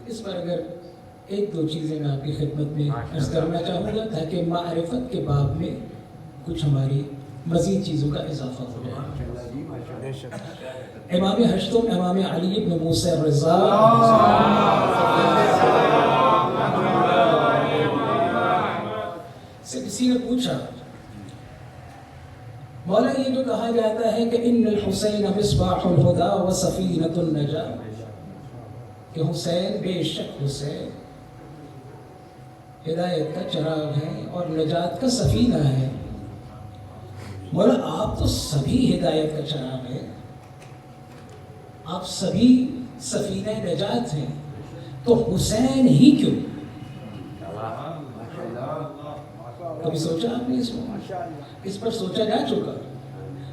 اس پر اگر ایک دو چیزیں میں آپ کی خدمت میں عرض کرنا چاہوں گا تاکہ معرفت کے باب میں کچھ ہماری مزید چیزوں کا اضافہ ہو جائے. امام ہشتم امام علی بن موسیٰ الرضا سے کسی نے پوچھا مولا یہ جو کہا جاتا ہے کہ ان الحسین مصباح الہدی و سفینۃ النجاۃ کہ حسین بے شک حسین ہدایت کا چراغ ہے اور نجات کا سفینہ ہے. مولا آپ تو سبھی ہدایت کا چراغ ہے, آپ سبھی سفینہ نجات ہیں, تو حسین ہی کیوں؟ کبھی سوچا آپ نے اس پر سوچا جا چکا,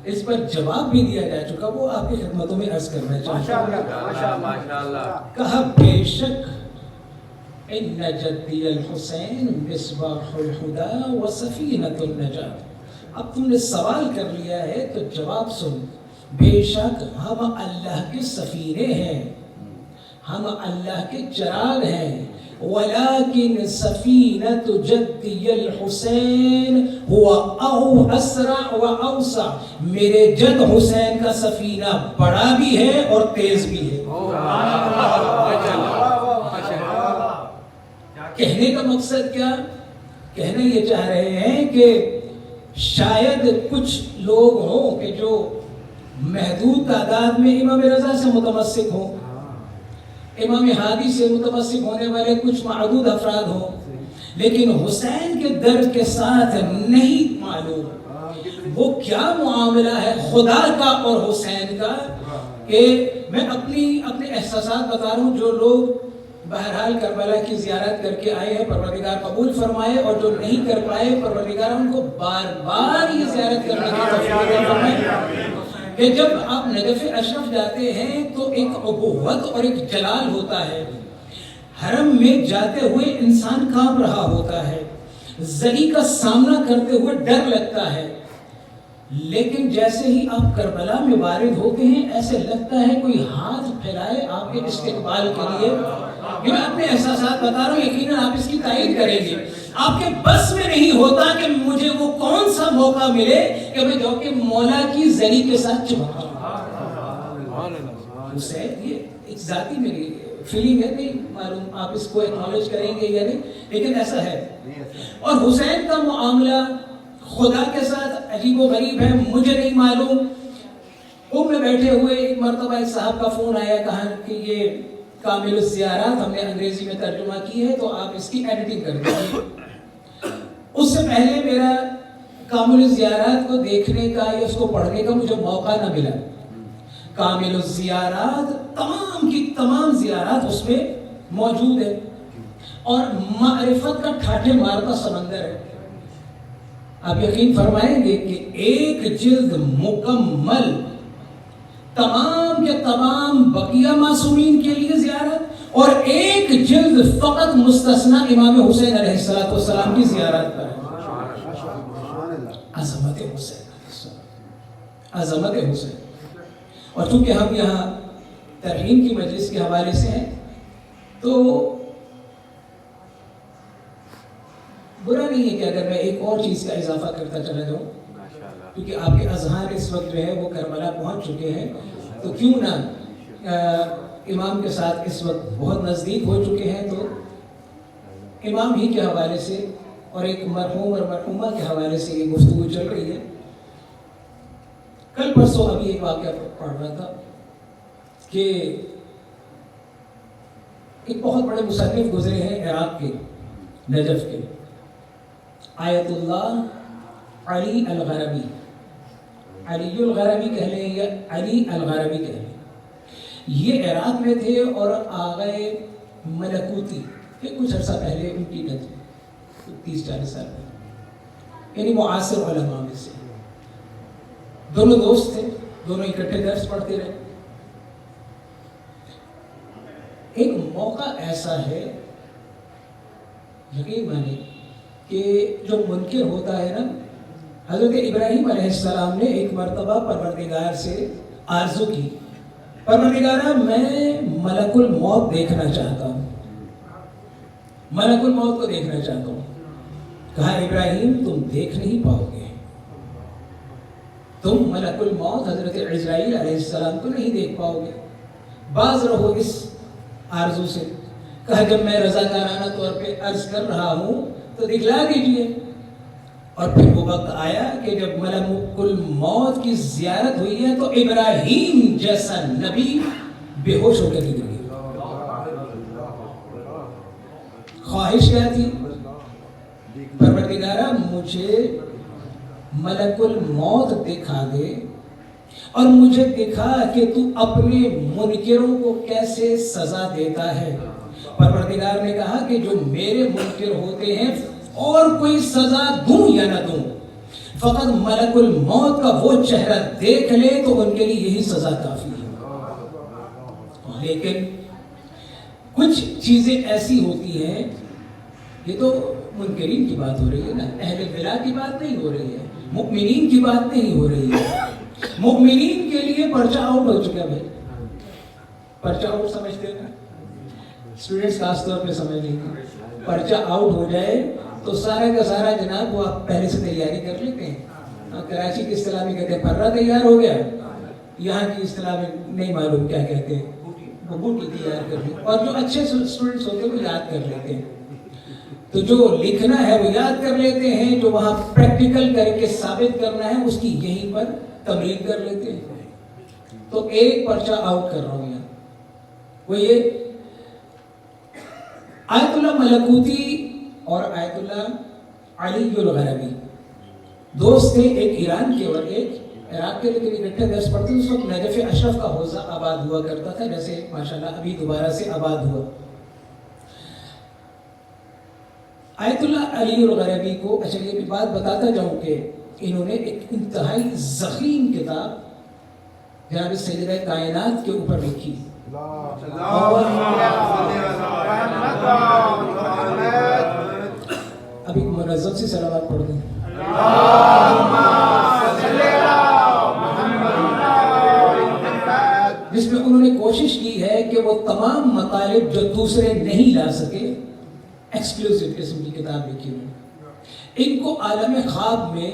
اس پر جواب بھی دیا جا چکا, وہ آپ کی خدمتوں میں عرض کرنا چاہتا ہوں. کہا بے شک ان جدی الحسین مصباح الہدی و سفینۃ النجاۃ. اب تم نے سوال کر لیا ہے تو جواب سن. بے شک ہم اللہ کے سفینے ہیں, ہم اللہ کے چراغ ہیں. ولیکن سفینۃ جدی الحسین هو اسرع و اوسع. میرے جد حسین کا سفینہ بڑا بھی ہے اور تیز بھی ہے. کہنے کا مقصد کیا؟ کہنا یہ چاہ رہے ہیں کہ شاید کچھ لوگ ہوں کہ جو محدود تعداد میں امام رضا سے متمسک ہوں, امام ہادی سے متمسک ہونے والے کچھ معدود افراد ہوں, لیکن حسین کے درد کے ساتھ نہیں معلوم وہ کیا معاملہ ہے خدا کا اور حسین کا. کہ میں اپنے احساسات بتا رہا ہوں. جو لوگ بہرحال کربلا کی زیارت کر کے آئے ہیں پروردگار قبول فرمائے, اور جو نہیں کر پائے پروردگار ان کو بار بار یہ زیارت کرنے کی توفیق فرمائے. کہ جب آپ نجف اشرف جاتے ہیں تو ایک ابوت اور ایک جلال ہوتا ہے. حرم میں جاتے ہوئے انسان کانپ رہا ہوتا ہے, زری کا سامنا کرتے ہوئے ڈر لگتا ہے, لیکن جیسے ہی آپ کربلا میں وارد ہوتے ہیں ایسے لگتا ہے کوئی ہاتھ پھیلائے آپ کے استقبال کے لیے. میں اپنے احساسات بتا رہا ہوں, یقیناً آپ اس کی تائید کریں گے. آپ کے بس میں نہیں ہوتا کہ مجھے وہ کون سا موقع ملے کہ میں جو کہ مولا کی زری کے ساتھ چمکا. حسین یہ ایک ذاتی میری فیلنگ ہے, نہیں معلوم آپ اس کو ایکنالج کریں گے یا نہیں, لیکن ایسا ہے. اور حسین کا معاملہ خدا کے ساتھ عجیب و غریب ہے, مجھے نہیں معلوم. میں بیٹھے ہوئے ایک مرتبہ ایک صاحب کا فون آیا, کہا کہ یہ کامل الزیارات ہم نے انگریزی میں ترجمہ کی ہے تو آپ اس کی ایڈیٹنگ کر دیجیے. اس سے پہلے میرا کامل الزیارات کو دیکھنے کا یا اس کو پڑھنے کا مجھے موقع نہ ملا. کامل الزیارات تمام کی تمام زیارات اس میں موجود ہے, اور معرفت کا ٹھاٹھے مارتا سمندر ہے. آپ یقین فرمائیں گے کہ ایک جلد مکمل تمام کے تمام بقیہ معصومین کے لیے زیارت, اور ایک جلد فقط مستثنا امام حسین علیہ السلام کی زیارت پر ہے. عظمت حسین, عظمت حسین. اور چونکہ ہم یہاں ترہیم کی مجلس کے حوالے سے ہیں تو برا نہیں ہے کہ اگر میں ایک اور چیز کا اضافہ کرتا چلا جاؤں, کیونکہ آپ کے اذہان اس وقت جو ہے وہ کربلا پہنچ چکے ہیں, تو کیوں نہ امام کے ساتھ اس وقت بہت نزدیک ہو چکے ہیں, تو امام ہی کے حوالے سے اور ایک مرحوم اور مرحومہ کے حوالے سے یہ گفتگو چل رہی ہے. کل پرسوں ابھی ایک واقعہ پڑھ رہا تھا کہ ایک بہت بڑے مصنف گزرے ہیں عراق کے, نجف کے, آیت اللہ علی الغربی. علی الغربی کہہ لیں یا علی الغربی کہہ لیں. یہ عراق میں تھے اور آغائے ملکوتی کہ کچھ عرصہ پہلے ان کی ڈیتھ ہوئی, 30-40 سال پہلے, یعنی معاصر علماء میں سے. دونوں دوست تھے, دونوں اکٹھے درس پڑھتے رہے. ایک موقع ایسا ہے یقین مانے کہ جو منکر ہوتا ہے نا, حضرت ابراہیم علیہ السلام نے ایک مرتبہ پروردگار سے آرزو کی, پروردگارہ میں ملک الموت دیکھنا چاہتا ہوں. ملک الموت کو دیکھنا چاہتا ہوں. کہا ابراہیم تم دیکھ نہیں پاؤ گے, تم ملک الموت حضرت عزرائیل علیہ السلام کو نہیں دیکھ پاؤ گے, باز رہو اس آرزو سے. کہا جب میں رضاکارانہ طور پہ عرض کر رہا ہوں تو دکھلا دیجیے. اور پھر وہ وقت آیا کہ جب ملک الموت کی زیارت ہوئی ہے تو ابراہیم جیسا نبی بے ہوش ہو کر گر گیا. خواہش کیا تھی؟ پروردگارہ مجھے ملک الموت دکھا دے اور مجھے دکھا کہ تو اپنے منکروں کو کیسے سزا دیتا ہے. پروردگار نے کہا کہ جو میرے منکر ہوتے ہیں اور کوئی سزا دوں یا نہ دوں, فقط ملک الموت کا وہ چہرہ دیکھ لے تو ان کے لیے یہی سزا کافی ہے. لیکن کچھ چیزیں ایسی ہوتی ہیں, یہ تو منکرین کی بات ہو رہی ہے نا, اہل بلا کی بات نہیں ہو رہی ہے, مؤمنین کی بات نہیں ہو رہی ہے. مؤمنین کے لیے پرچہ آؤٹ ہو چکا بھائی. پرچہ آؤٹ سمجھتے ہیں نا, اسٹوڈنٹس خاص طور پہ سمجھ لیں گے. پرچہ آؤٹ ہو جائے تو سارا کا سارا جناب وہ آپ پہلے سے تیاری کر لیتے ہیں. کراچی کی اصطلاح میں کہتے ہیں پرہ تیار ہو گیا, یہاں کی اصطلاح میں نہیں معلوم کیا کہتے ہیں, وہ بوٹی تیار کر لی. اور جو اچھے اسٹوڈنٹس ہوتے ہیں وہ یاد کر لیتے ہیں, تو جو لکھنا ہے وہ یاد کر لیتے ہیں, جو وہاں پریکٹیکل کر کے ثابت کرنا ہے اس کی یہیں پر تمرین کر لیتے ہیں. تو ایک پرچہ آؤٹ کر رہا ہوں یہاں, وہ یہ آیت اللہ ملکوتی اور آیت اللہ علی الغربی دوست تھے, ایک ایران کے اور ایک عراق کے, لیکن اکٹھے درس پڑھتے. اس وقت نجف اشرف کا حوزہ آباد ہوا کرتا تھا, جیسے ماشاءاللہ ابھی دوبارہ سے آباد ہوا. آیت اللہ علی الغربی کو, اچھا یہ بھی بات بتاتا جاؤں کہ انہوں نے ایک انتہائی ضخیم کتاب جناب سیدہ کائنات کے اوپر لکھی. اب ایک منظم سی صلوات پڑھ دیں. جس میں انہوں نے کوشش کی ہے کہ وہ تمام مطالب جو دوسرے نہیں لا سکے, ایکسکلوسیو قسم کی کتاب لکھی ہوئی. ان کو عالم خواب میں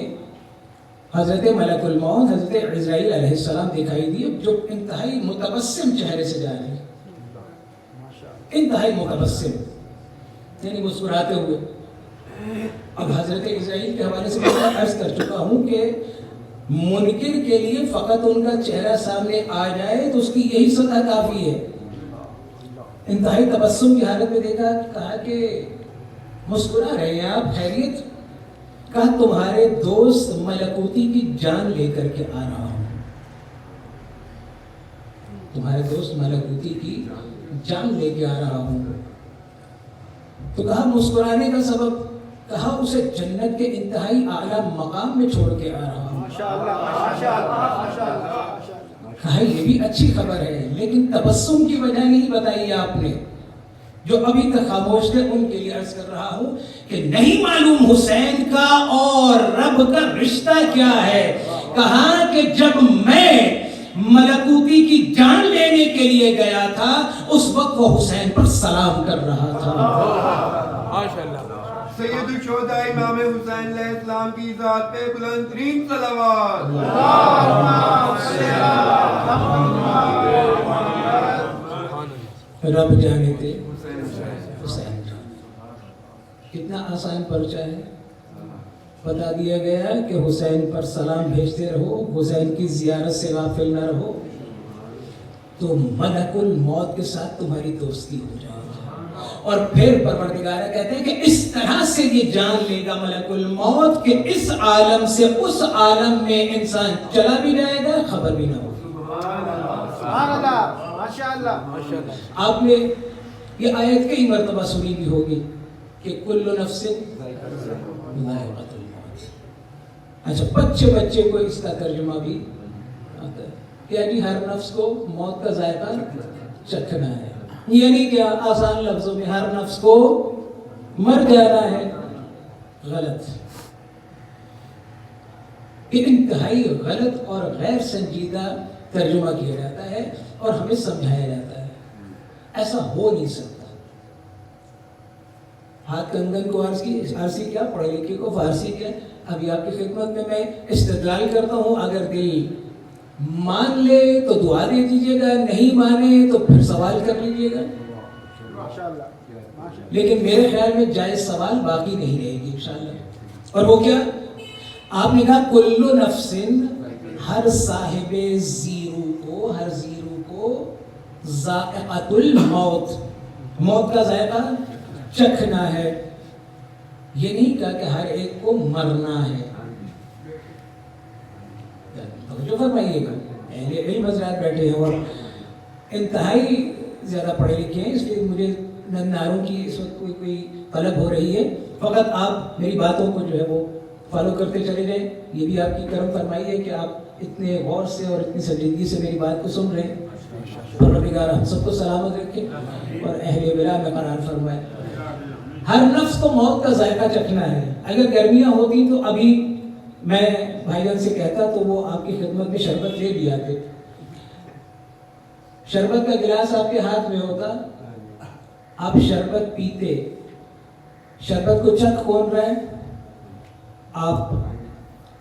حضرت ملک الموت حضرت عزرائیل علیہ السلام دکھائی دی, جو انتہائی متبسم چہرے سے جا رہے ہیں, انتہائی متبسم یعنی مسکراتے ہوئے. اب حضرت عزرائیل کے حوالے سے میں عرض کر چکا ہوں کہ منکر کے لیے فقط ان کا چہرہ سامنے آ جائے تو اس کی یہی سزا کافی ہے. انتہائی تبسم کی حالت میں دیکھا, کہا کہ مسکرا رہے ہیں آپ, خیریت؟ کہا تمہارے دوست ملکوتی کی جان لے کر کے آ رہا ہوں. تمہارے دوست ملکوتی کی جان لے کے آ رہا ہوں. تو کہا مسکرانے کا سبب, کہا اسے جنت کے انتہائی اعلیٰ مقام میں چھوڑ کے آ رہا ہوں. کہا یہ بھی اچھی خبر ہے, لیکن تبسم کی وجہ نہیں بتائی آپ نے. جو ابھی تک خاموش تھے ان کے لیے عرض کر رہا ہوں کہ نہیں معلوم حسین کا اور رب کا رشتہ کیا ہے. کہا کہ جب میں ملکوتی کی جان لینے کے لیے گیا تھا اس وقت وہ حسین پر سلام کر رہا تھا. ماشاءاللہ. سید الشہداء امام حسین علیہ السلام کی ذات پہ بلند ترین صلوات. رب جانے تھے حسین. کتنا آسان پرچہ ہے. بتا دیا گیا کہ حسین پر سلام بھیجتے رہو, حسین کی زیارت سے غافل نہ رہو, تو ملک الموت کے ساتھ تمہاری دوستی ہو جائے گی. اور پھر پروردگار کہتے ہیں کہ اس طرح سے یہ جان لے گا ملک الموت کہ اس عالم سے اس عالم میں انسان چلا بھی جائے گا, خبر بھی نہ ہوگی. آپ نے یہ آیت کئی مرتبہ سنی بھی ہوگی کہ کل نفس ذائقۃ الموت. اچھا بچے کو اس کا ترجمہ بھی آتا ہے کہ یعنی ہر نفس کو موت کا ذائقہ چکھنا ہے. یعنی کیا؟ آسان لفظوں میں ہر نفس کو مر جانا ہے. غلط. یہ انتہائی غلط اور غیر سنجیدہ ترجمہ کیا جاتا ہے اور ہمیں سمجھایا جاتا ہے. ایسا ہو نہیں سکتا. ہاتھ کنگن کو عرضی کیا، پڑھے لکھے کو فارسی کیا. ابھی آپ کی خدمت میں میں استدلال کرتا ہوں، اگر دل مان لے تو دعا دے دیجیے گا، نہیں مانے تو پھر سوال کر لیجیے گا. لیکن میرے خیال میں جائز سوال باقی نہیں رہے گی انشاءاللہ. اور وہ کیا؟ آپ نے کہا کلو نفسن، ہر صاحب زیرو کو ذائقۃ الموت، موت کا ذائقہ چکھنا ہے. یہ نہیں کہا کہ ہر ایک کو مرنا ہے. توجہ فرمائیے گا، اہل علم حضرات بیٹھے ہیں اور انتہائی زیادہ پڑھے لکھے ہیں، اس لیے مجھے ناروں کی اس وقت کوئی طلب ہو رہی ہے. فقط آپ میری باتوں کو جو ہے وہ فالو کرتے چلے جائیں. یہ بھی آپ کی کرم فرمائی ہے کہ آپ اتنے غور سے اور اتنی سنجیدگی سے میری بات کو سن رہے ہیں. پروردگار ہم سب کو سلامت رکھے اور اہل بلا میں قرار فرمائے. ہر نفس کو موت کا ذائقہ چکھنا ہے. اگر گرمیاں ہوتی تو ابھی میں بھائی جان سے کہتا تو وہ آپ کی خدمت میں شربت لے بھی آتے. شربت کا گلاس آپ کے ہاتھ میں ہوتا، آپ شربت پیتے. شربت کو چکھ کون رہا ہے؟ آپ.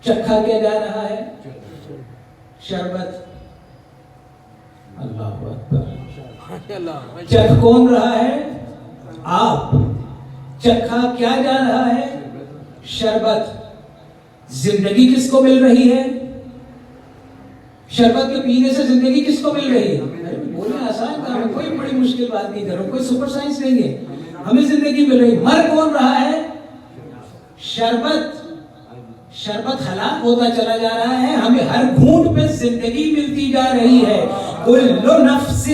چکھا کیا جا رہا ہے؟ شربت. اللہ اکبر. چکھ کون رہا ہے؟ آپ. چکھا کیا جا رہا ہے؟ شربت. زندگی کس کو مل رہی ہے؟ شربت کے پینے سے زندگی کس کو مل رہی ہے؟ بولنا آسان کام ہے، کوئی بڑی مشکل بات نہیں کرو، کوئی سپر سائنس نہیں ہے. ہمیں زندگی مل رہی ہے. مر کون رہا ہے؟ شربت. شربت ہلاک ہوتا چلا جا رہا ہے، ہمیں ہر گھونٹ پہ زندگی ملتی جا رہی ہے. کل نفس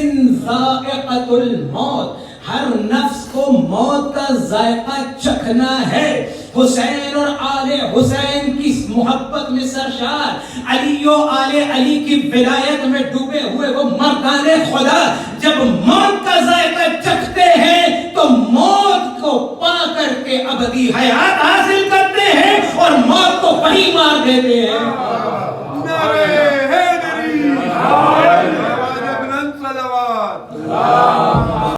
ذائقۃ الموت، ہر نفس کو موت کا ذائقہ چکھنا ہے. حسین اور آل حسین کی محبت میں سرشار، علی و آل علی کی ولایت میں ڈوبے ہوئے وہ مردان خدا جب موت کا ذائقہ چکھتے ہیں تو موت کو پا کر کے ابدی حیات حاصل کرتے ہیں اور موت کو وہیں مار دیتے ہیں.